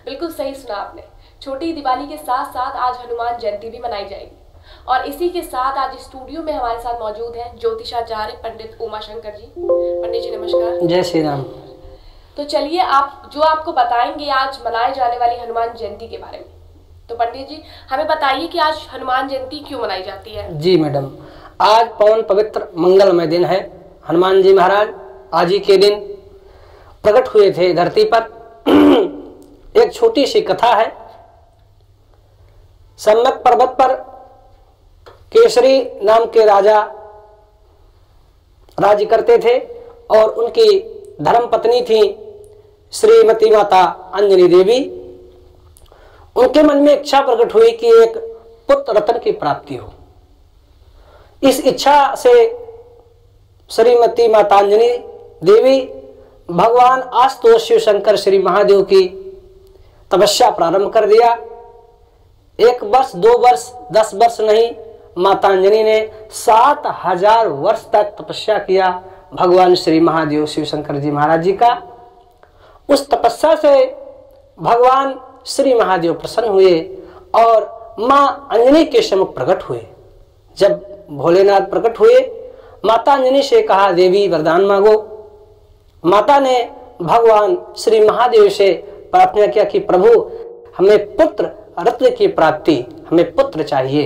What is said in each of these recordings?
बिल्कुल सही सुना आपने। छोटी दिवाली के साथ साथ आज हनुमान जयंती भी मनाई जाएगी और इसी के साथ आज स्टूडियो में हमारे साथ मौजूद हैं ज्योतिषाचार्य पंडित उमाशंकर जी। पंडित जी नमस्कार। जय श्री राम। तो चलिए आप जो आपको बताएंगे आज मनाए जाने वाली हनुमान जयंती के बारे में। तो पंडित जी हमें बताइए कि आज हनुमान जयंती क्यों मनाई जाती है। जी मैडम, आज पावन पवित्र मंगलमय दिन है। हनुमान जी महाराज आज ही के दिन प्रकट हुए थे धरती पर। एक छोटी सी कथा है। सम्यक पर्वत पर केसरी नाम के राजा राज्य करते थे और उनकी धर्म पत्नी थी श्रीमती माता अंजनी देवी। उनके मन में इच्छा प्रकट हुई कि एक पुत्र रत्न की प्राप्ति हो। इस इच्छा से श्रीमती माता अंजनी देवी भगवान आशुतोष शिव शंकर श्री महादेव की तपस्या प्रारंभ कर दिया। 1 वर्ष 2 वर्ष 10 वर्ष नहीं, माता अंजनी ने 7000 वर्ष तक तपस्या किया भगवान श्री महादेव शिव शंकर जी महाराज जी का। उस तपस्या से भगवान श्री महादेव प्रसन्न हुए और मां अंजनी के सम्मुख प्रकट हुए। जब भोलेनाथ प्रकट हुए, माता अंजनी से कहा देवी वरदान मांगो। माता ने भगवान श्री महादेव से प्रार्थना किया कि प्रभु हमें पुत्र रत्न की प्राप्ति, हमें पुत्र चाहिए।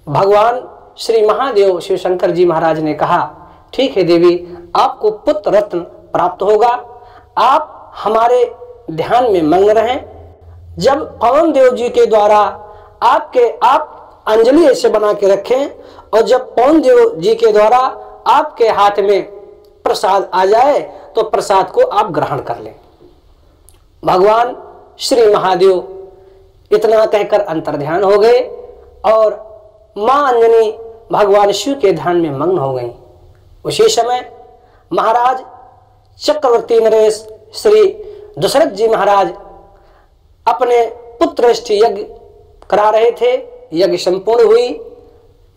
भगवान श्री महादेव शिव शंकर जी महाराज ने कहा ठीक है देवी, आपको पुत्र रत्न प्राप्त होगा, आप हमारे ध्यान में मग्न रहें। जब पवन देव जी के द्वारा आप अंजलि ऐसे बना के रखें और जब पवन देव जी के द्वारा आपके हाथ में प्रसाद आ जाए तो प्रसाद को आप ग्रहण कर लें। भगवान श्री महादेव इतना कहकर अंतर्ध्यान हो गए और मां अंजनी भगवान शिव के ध्यान में मग्न हो गई। उसी समय महाराज चक्रवर्ती नरेश श्री दशरथ जी महाराज अपने पुत्रष्टि यज्ञ करा रहे थे। यज्ञ संपूर्ण हुई,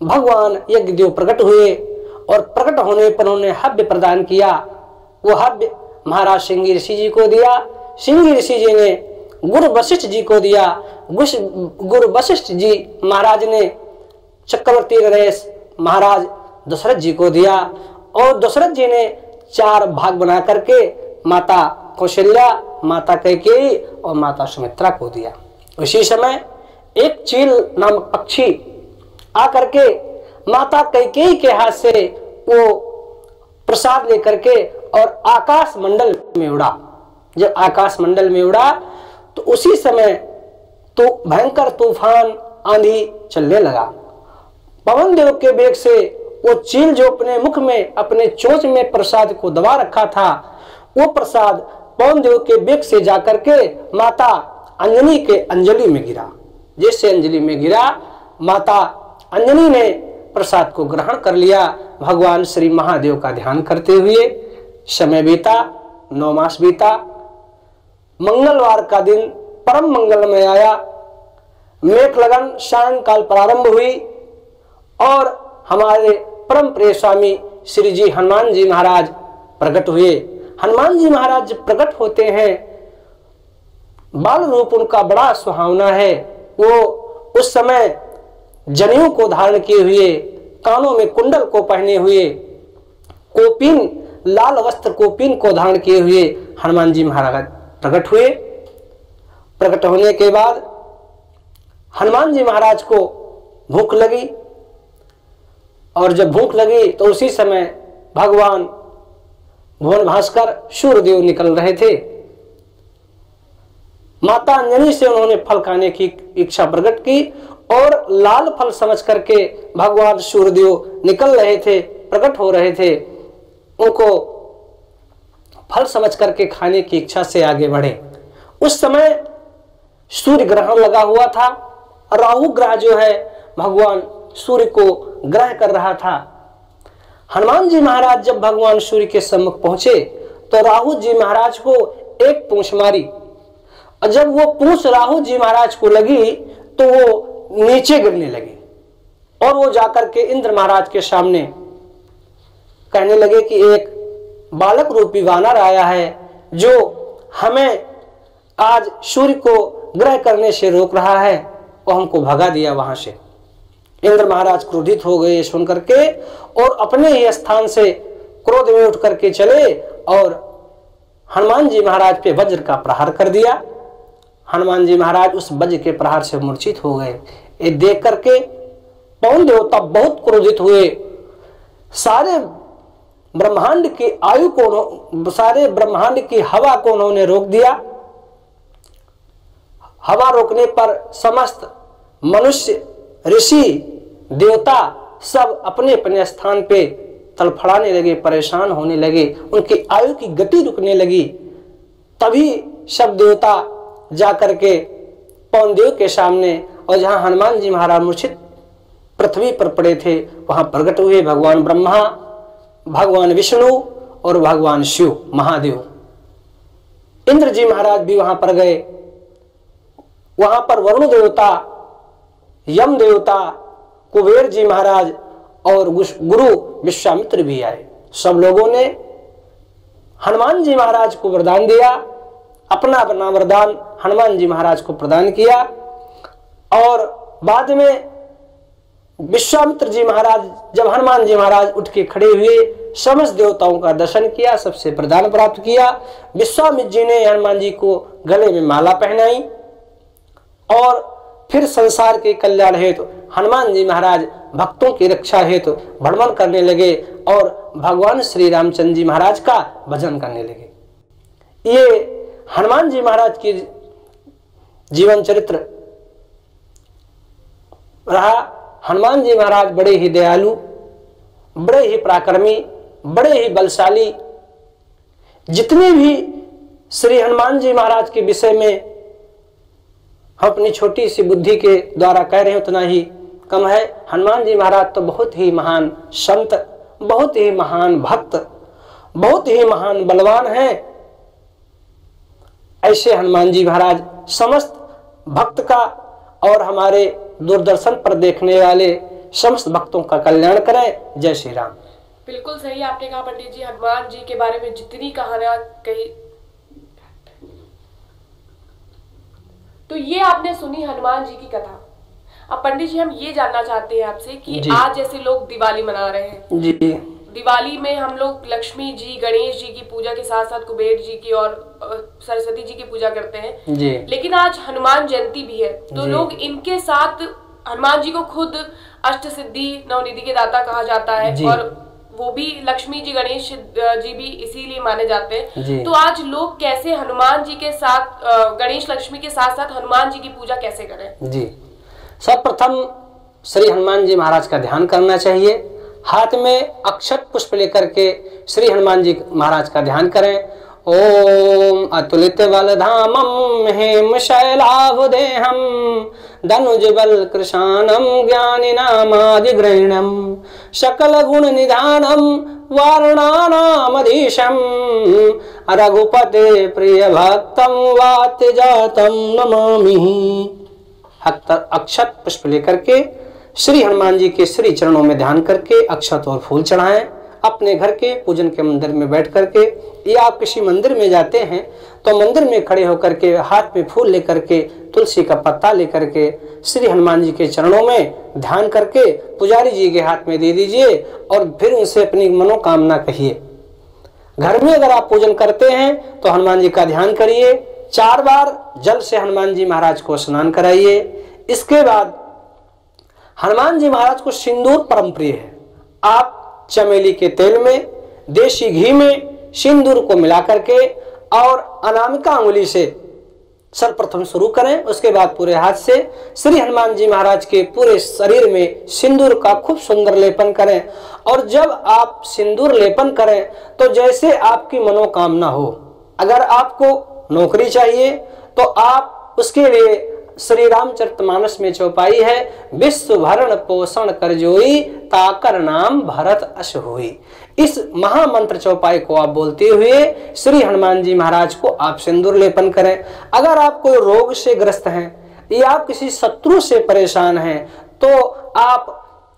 भगवान यज्ञ देव प्रकट हुए और प्रकट होने पर उन्होंने हव्य प्रदान किया। वो हव्य महाराज सिंगी ऋषि जी को दिया। सिंगी ऋषि जी ने गुरु वशिष्ठ जी को दिया। गुरु वशिष्ठ जी महाराज ने चक्रवर्ती नरेश महाराज दशरथ जी को दिया और दशरथ जी ने 4 भाग बना करके माता कौशल्या, माता कैकेयी और माता सुमित्रा को दिया। उसी समय एक चील नामक पक्षी आकर के माता कैकेयी के हाथ से वो प्रसाद लेकर के और आकाश मंडल में उड़ा। जब आकाश मंडल में उड़ा तो उसी समय तो भयंकर तूफान आंधी चलने लगा। पवन देव के वेग से वो चील जो अपने मुख में अपने चोंच में प्रसाद को दबा रखा था, वो प्रसाद पवन देव के वेग से जाकर के माता अंजनी के अंजलि में गिरा। जैसे अंजलि में गिरा, माता अंजनी ने प्रसाद को ग्रहण कर लिया। भगवान श्री महादेव का ध्यान करते हुए समय बीता, 9 मास बीता। मंगलवार का दिन परम मंगलमय आया। मेघ लगन सायंकाल प्रारंभ हुई और हमारे परम प्रिय स्वामी श्री जी हनुमान जी महाराज प्रकट हुए। हनुमान जी महाराज जब प्रकट होते हैं, बाल रूप उनका बड़ा सुहावना है। वो उस समय जनेऊ को धारण किए हुए, कानों में कुंडल को पहने हुए, कोपीन लाल वस्त्र कोपीन को धारण किए हुए हनुमान जी महाराज प्रकट हुए। प्रकट होने के बाद हनुमान जी महाराज को भूख लगी और जब भूख लगी तो उसी समय भगवान भुवन भास्कर सूर्यदेव निकल रहे थे। माता अंजनी से उन्होंने फल खाने की इच्छा प्रकट की और लाल फल समझ करके भगवान सूर्यदेव निकल रहे थे, प्रकट हो रहे थे। उनको फल समझ करके खाने की इच्छा से आगे बढ़े। उस समय सूर्य ग्रहण लगा हुआ था। राहु ग्रह जो है भगवान सूर्य को ग्रह कर रहा था। हनुमान जी महाराज जब भगवान सूर्य के सम्मुख पहुंचे तो राहु जी महाराज को एक पूंछ मारी और जब वो पूंछ राहु जी महाराज को लगी तो वो नीचे गिरने लगी और वो जाकर के इंद्र महाराज के सामने कहने लगे कि एक बालक रूपी वानर आया है जो हमें आज सूर्य को ग्रह करने से रोक रहा है, वो हमको भगा दिया वहां से। इंद्र महाराज क्रोधित हो गए सुन करके और अपने ही स्थान से क्रोध में उठ करके चले और हनुमान जी महाराज पे वज्र का प्रहार कर दिया। हनुमान जी महाराज उस वज्र के प्रहार से मूर्छित हो गए। ये देख करके पवन देवता बहुत क्रोधित हुए। सारे ब्रह्मांड की आयु को, सारे ब्रह्मांड की हवा को उन्होंने रोक दिया। हवा रोकने पर समस्त मनुष्य, ऋषि, देवता सब अपने अपने स्थान पे तड़फड़ाने लगे, परेशान होने लगे, उनकी आयु की गति रुकने लगी। तभी सब देवता जाकर के पवन देव के सामने, और जहां हनुमान जी महाराज मूर्छित पृथ्वी पर पड़े थे, वहां प्रकट हुए भगवान ब्रह्मा, भगवान विष्णु और भगवान शिव महादेव। इंद्र जी महाराज भी वहां पर गए। वहां पर वरुण देवता, यम देवता, कुबेर जी महाराज और गुरु विश्वामित्र भी आए। सब लोगों ने हनुमान जी महाराज को वरदान दिया, अपना अपना वरदान हनुमान जी महाराज को प्रदान किया। और बाद में विश्वामित्र जी महाराज, जब हनुमान जी महाराज उठ के खड़े हुए, समस्त देवताओं का दर्शन किया, सबसे प्रदान प्राप्त किया। विश्वामित्र जी ने हनुमान जी को गले में माला पहनाई और फिर संसार के कल्याण हेतु हनुमान जी महाराज भक्तों की रक्षा हेतु भ्रमण करने लगे और भगवान श्री रामचंद्र जी महाराज का भजन करने लगे। ये हनुमान जी महाराज की जीवन चरित्र रहा। हनुमान जी महाराज बड़े ही दयालु, बड़े ही पराक्रमी, बड़े ही बलशाली। जितने भी श्री हनुमान जी महाराज के विषय में हम अपनी छोटी सी बुद्धि के द्वारा कह रहे हैं उतना ही कम है। हनुमान जी महाराज तो बहुत ही महान संत, बहुत ही महान भक्त, बहुत ही महान बलवान हैं। ऐसे हनुमान जी महाराज समस्त भक्त का और हमारे दूरदर्शन पर देखने वाले समस्त भक्तों का कल्याण करें। जय श्री राम। बिल्कुल सही आपने कहा पंडित जी। हनुमान जी के बारे में जितनी कहानियां कही, तो ये आपने सुनी हनुमान जी की कथा। अब पंडित जी हम ये जानना चाहते हैं आपसे कि आज जैसे लोग दिवाली मना रहे हैं जी, दिवाली में हम लोग लक्ष्मी जी, गणेश जी की पूजा के साथ साथ कुबेर जी की और सरस्वती जी की पूजा करते हैं जी। लेकिन आज हनुमान जयंती भी है, तो लोग इनके साथ हनुमान जी को खुद अष्ट सिद्धि नवनिधि के दाता कहा जाता है और वो भी लक्ष्मी जी, गणेश जी भी इसीलिए माने जाते हैं। तो आज लोग कैसे हनुमान जी के साथ, गणेश लक्ष्मी के साथ साथ हनुमान जी की पूजा कैसे करें? जी, सर्वप्रथम श्री हनुमान जी महाराज का ध्यान करना चाहिए। हाथ में अक्षत पुष्प लेकर के श्री हनुमान जी महाराज का ध्यान करें। ओम अतुलित बलधामम हेम शैलाभुदेहम धनुज बल कृशानम ज्ञानिनामादिग्रहिणम सकल गुण निधानम वारणानामधीशम रघुपते प्रिय भक्तम वात जातम नमामि। अक्षत पुष्प लेकर के श्री हनुमान जी के श्री चरणों में ध्यान करके अक्षत और फूल चढ़ाएं। अपने घर के पूजन के मंदिर में बैठ करके, या आप किसी मंदिर में जाते हैं तो मंदिर में खड़े होकर के हाथ में फूल लेकर के, तुलसी का पत्ता लेकर के श्री हनुमान जी के चरणों में ध्यान करके पुजारी जी के हाथ में दे दीजिए और फिर उनसे अपनी मनोकामना कहिए। घर में अगर आप पूजन करते हैं तो हनुमान जी का ध्यान करिए। 4 बार जल से हनुमान जी महाराज को स्नान कराइए। इसके बाद हनुमान जी महाराज को सिंदूर परम प्रिय है। आप चमेली के तेल में, देसी घी में सिंदूर को मिला करके और अनामिका अंगुली से सर्वप्रथम शुरू करें। उसके बाद पूरे हाथ से श्री हनुमान जी महाराज के पूरे शरीर में सिंदूर का खूब सुंदर लेपन करें। और जब आप सिंदूर लेपन करें तो जैसे आपकी मनोकामना हो, अगर आपको नौकरी चाहिए तो आप उसके लिए श्री रामचरितमानस में चौपाई है, विश्व भरण पोषण कर जोई ताकर नाम भरत अस होई। इस महामंत्र चौपाई को आप बोलते हुए श्री हनुमान जी महाराज को आप सिंदूर लेपन करें। अगर आप कोई रोग से ग्रस्त हैं या आप किसी शत्रु से परेशान हैं तो आप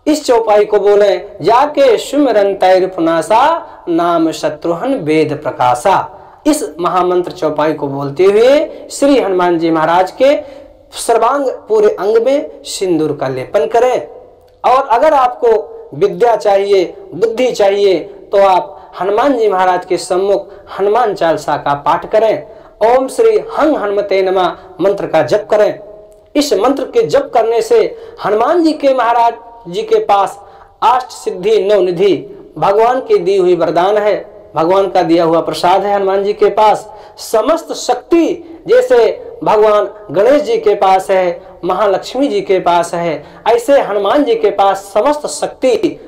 इस चौपाई को बोलें, जाके सुमिरन तैर पुनासा नाम शत्रुहन वेद प्रकाशा। इस महामंत्र चौपाई को बोलते हुए श्री हनुमान जी महाराज के सर्वांग पूरे अंग में सिंदूर का लेपन करें। और अगर आपको विद्या चाहिए, बुद्धि चाहिए, तो आप हनुमान जी महाराज के सम्मुख हनुमान चालीसा का पाठ करें। ओम श्री हंग हनुमते नमः मंत्र का जप करें। इस मंत्र के जप करने से हनुमान जी के महाराज जी के पास अष्ट सिद्धि नौ निधि भगवान की दी हुई वरदान है, भगवान का दिया हुआ प्रसाद है। हनुमान जी के पास समस्त शक्ति जैसे भगवान गणेश जी के पास है, महालक्ष्मी जी के पास है, ऐसे हनुमान जी के पास समस्त शक्ति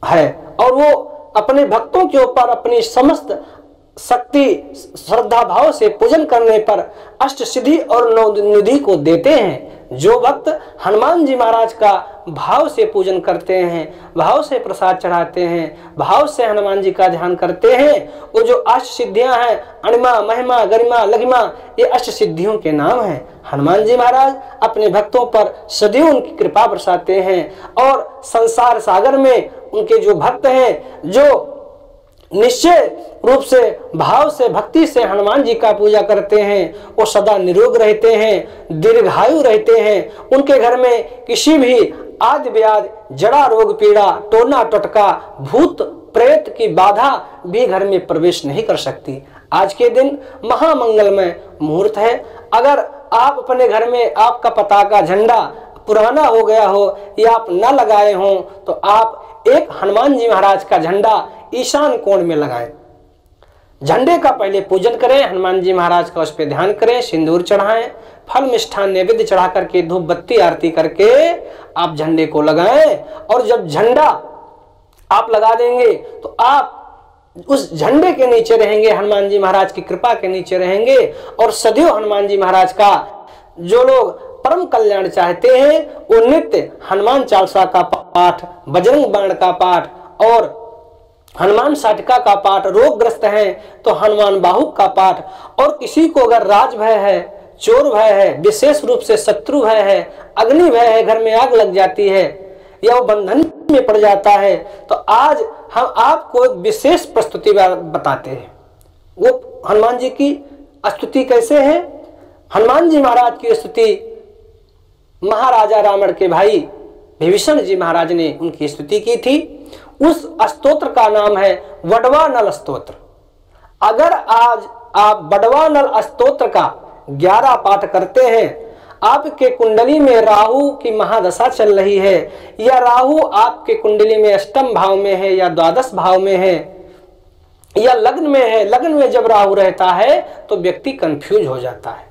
है। और वो अपने भक्तों के ऊपर अपनी समस्त शक्ति श्रद्धा भाव से पूजन करने पर अष्ट सिद्धि और नौ निधि को देते हैं। जो भक्त हनुमान जी महाराज का भाव से पूजन करते हैं, भाव से प्रसाद चढ़ाते हैं, भाव से हनुमान जी का ध्यान करते हैं, वो जो अष्ट सिद्धियां हैं, अणिमा महिमा गरिमा लघिमा, ये अष्ट सिद्धियों के नाम हैं। हनुमान जी महाराज अपने भक्तों पर सदैव उनकी कृपा बरसाते हैं और संसार सागर में उनके जो भक्त हैं, जो निश्चय रूप से भाव से भक्ति से हनुमान जी का पूजा करते हैं, वो सदा निरोग रहते हैं, दीर्घायु रहते हैं। उनके घर में किसी भी आदि व्याध, जड़ा रोग पीड़ा, टोना टटका, भूत प्रेत की बाधा भी घर में प्रवेश नहीं कर सकती। आज के दिन महामंगलमय मुहूर्त है। अगर आप अपने घर में आपका पताका झंडा पुराना हो गया हो या आप न लगाए हो, तो आप एक हनुमान जी महाराज का झंडा ईशान कोण में लगाएं। झंडे का पहले पूजन करें, हनुमान जी महाराज का उस पर ध्यान करें, सिंदूर चढ़ाएं, फल मिष्ठान नैवेद्य चढ़ा करके धूप बत्ती आरती करके आप झंडे को लगाएं। और जब झंडा आप लगा देंगे तो आप उस झंडे के नीचे रहेंगे, हनुमान जी महाराज की कृपा के नीचे रहेंगे। और सदैव हनुमान जी महाराज का जो लोग परम कल्याण चाहते हैं, वो नित्य हनुमान चालीसा का पाठ, बजरंग बाण का पाठ और हनुमान साटिका का पाठ, रोगग्रस्त हैं तो हनुमान बाहुक का पाठ, और किसी को अगर राज भय है, चोर भय है, विशेष रूप से शत्रु भय है, अग्नि भय है, घर में आग लग जाती है या वो बंधन में पड़ जाता है, तो आज हम आपको एक विशेष प्रस्तुति बताते हैं। वो हनुमान जी की स्तुति कैसे है? हनुमान जी महाराज की स्तुति महाराजा रावण के भाई विभीषण जी महाराज ने उनकी स्तुति की थी। उस स्तोत्र का नाम है वडवा नल स्तोत्र। अगर आज आप वडवा नल स्तोत्र का 11 पाठ करते हैं, आपके कुंडली में राहु की महादशा चल रही है या राहु आपके कुंडली में अष्टम भाव में है या द्वादश भाव में है या लग्न में है, लग्न में जब राहु रहता है तो व्यक्ति कंफ्यूज हो जाता है।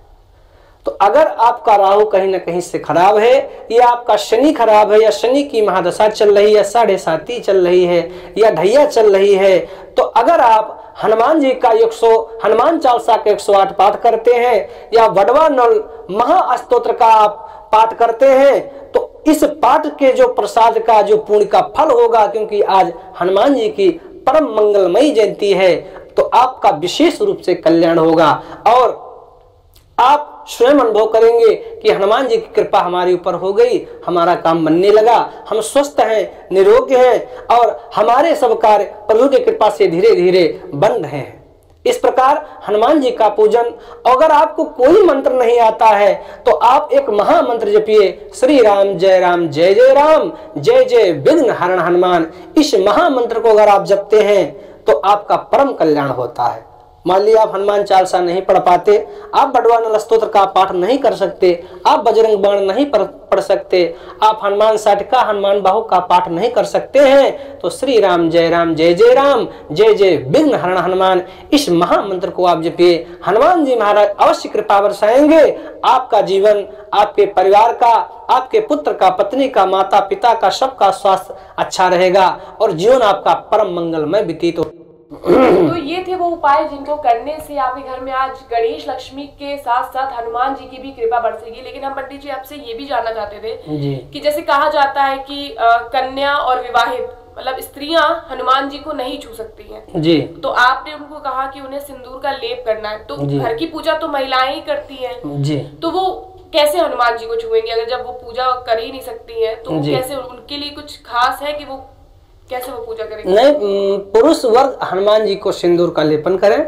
तो अगर आपका राहु कहीं ना कहीं से खराब है या आपका शनि खराब है या शनि की महादशा चल रही है, 7.5 चल रही है या ढैया चल रही है, तो अगर आप हनुमान जी का हनुमान चालीसा के 108 पाठ करते हैं या वडवा नल महास्तोत्र का आप पाठ करते हैं, तो इस पाठ के जो प्रसाद का जो पुण्य का फल होगा, क्योंकि आज हनुमान जी की परम मंगलमयी जयंती है, तो आपका विशेष रूप से कल्याण होगा और आप स्वयं अनुभव करेंगे कि हनुमान जी की कृपा हमारे ऊपर हो गई, हमारा काम बनने लगा, हम स्वस्थ हैं, निरोग हैं और हमारे सब कार्य प्रभु की कृपा से धीरे धीरे बन रहे हैं। इस प्रकार हनुमान जी का पूजन। अगर आपको कोई मंत्र नहीं आता है तो आप एक महामंत्र जपिए, श्री राम जय जय जय राम, जय जय विघ्न हरण हनुमान। इस महामंत्र को अगर आप जपते हैं तो आपका परम कल्याण होता है। मान लिया आप हनुमान चालीसा नहीं पढ़ पाते, आप वडवा नल स्तोत्र का पाठ नहीं कर सकते, आप बजरंग बाण नहीं पढ़ सकते, आप हनुमान साटिका हनुमान बाहु का पाठ नहीं कर सकते हैं, तो श्री राम जय जय राम, जय जय विघ्न हरण हनुमान, इस महामंत्र को आप जपिए। हनुमान जी महाराज अवश्य कृपा बरसाएंगे। आपका जीवन, आपके परिवार का, आपके पुत्र का, पत्नी का, माता पिता का, सबका स्वास्थ्य अच्छा रहेगा और जीवन आपका परम मंगलमय व्यतीत हो। तो ये थे वो उपाय जिनको करने से आपके घर में आज गणेश लक्ष्मी के साथ साथ हनुमान जी की भी कृपा बरसेगी। लेकिन हम पंडित जी आपसे ये भी जानना चाहते थे कि जैसे कहा जाता है कि कन्या और विवाहित मतलब स्त्रियां हनुमान जी को नहीं छू सकती हैं जी, तो आपने उनको कहा कि उन्हें सिंदूर का लेप करना है। तो घर की पूजा तो महिलाएं ही करती हैं जी, तो वो कैसे हनुमान जी को छुएंगे अगर जब वो पूजा कर ही नहीं सकती है? तो कैसे उनके लिए कुछ खास है कि वो कैसे वो पूजा करेंगे? नहीं, पुरुष वर्ग हनुमान जी को सिंदूर का लेपन करें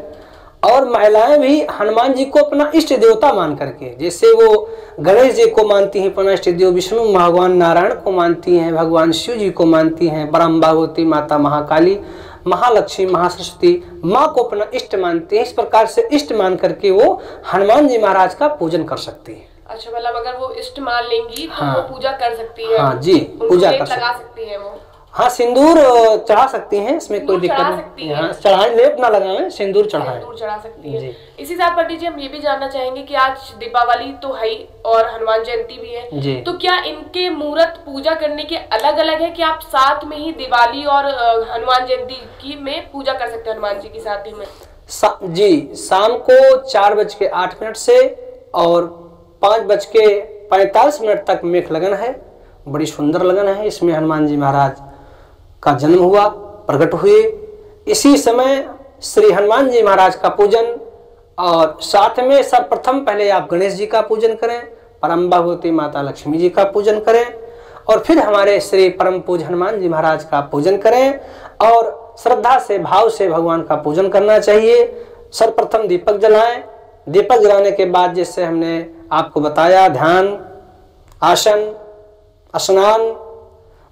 और महिलाएं भी हनुमान जी को अपना इष्ट देवता मान करके, जैसे वो गणेश जी को मानती हैं अपना इष्ट देव, विष्णु भगवान नारायण को मानती हैं, भगवान शिव जी को मानती हैं, ब्रह्म भगवती माता महाकाली, महालक्ष्मी, महासरस्वती माँ को अपना इष्ट मानती हैं। इस प्रकार से इष्ट मान करके वो हनुमान जी महाराज का पूजन कर सकती है। अच्छा, मतलब अगर वो इष्ट मान लेंगी तो हाँ, वो पूजा कर सकती है। हाँ जी, पूजा कर सकती है वो। हाँ, सिंदूर चढ़ा सकती हैं, इसमें कोई दिक्कत नहीं। हाँ, चढ़ाए, लेप ना लगाएं, सिंदूर चढ़ाएं, सिंदूर चढ़ा सकती है। इसी साथ पंडित जी हम ये भी जानना चाहेंगे कि आज दीपावली तो है और हनुमान जयंती भी है जी, तो क्या इनके मुहूर्त पूजा करने के अलग अलग है कि आप साथ में ही दिवाली और हनुमान जयंती की में पूजा कर सकते हैं हनुमान जी की साथ ही में? जी, शाम को 4:08 से और 5:45 तक मेघ लगन है। बड़ी सुंदर लगन है, इसमें हनुमान जी महाराज का जन्म हुआ, प्रकट हुए। इसी समय श्री हनुमान जी महाराज का पूजन, और साथ में सर्वप्रथम पहले आप गणेश जी का पूजन करें, परम भगवती माता लक्ष्मी जी का पूजन करें, और फिर हमारे श्री परम पूज्य हनुमान जी महाराज का पूजन करें। और श्रद्धा से, भाव से भगवान का पूजन करना चाहिए। सर्वप्रथम दीपक जलाएं। दीपक जलाने के बाद, जैसे हमने आपको बताया, ध्यान, आसन, स्नान,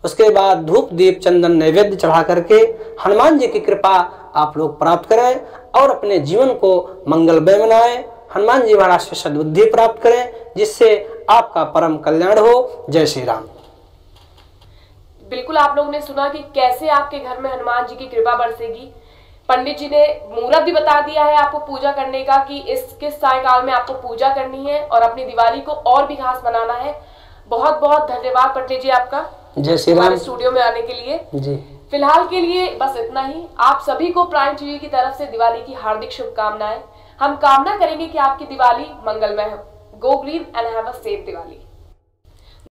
उसके बाद धूप दीप चंदन नैवेद्य चढ़ा करके हनुमान जी की कृपा आप लोग प्राप्त करें और अपने जीवन को मंगलमय बनाएं। हनुमान जी महाराज से सद्बुद्धि प्राप्त करें, जिससे आपका परम कल्याण हो। जय श्री राम। बिल्कुल, आप लोगों ने सुना कि कैसे आपके घर में हनुमान जी की कृपा बरसेगी। पंडित जी ने मुहूर्त भी बता दिया है आपको पूजा करने का कि किस सायकाल में आपको पूजा करनी है और अपनी दिवाली को और भी खास बनाना है। बहुत बहुत धन्यवाद पंडित जी आपका, जय श्री राम, स्टूडियो में आने के लिए जी। फिलहाल के लिए बस इतना ही। आप सभी को प्राइम टीवी की तरफ से दिवाली की हार्दिक शुभकामनाएं। हम कामना करेंगे कि आपकी दिवाली मंगलमय हो। Go green and have a safe Diwali.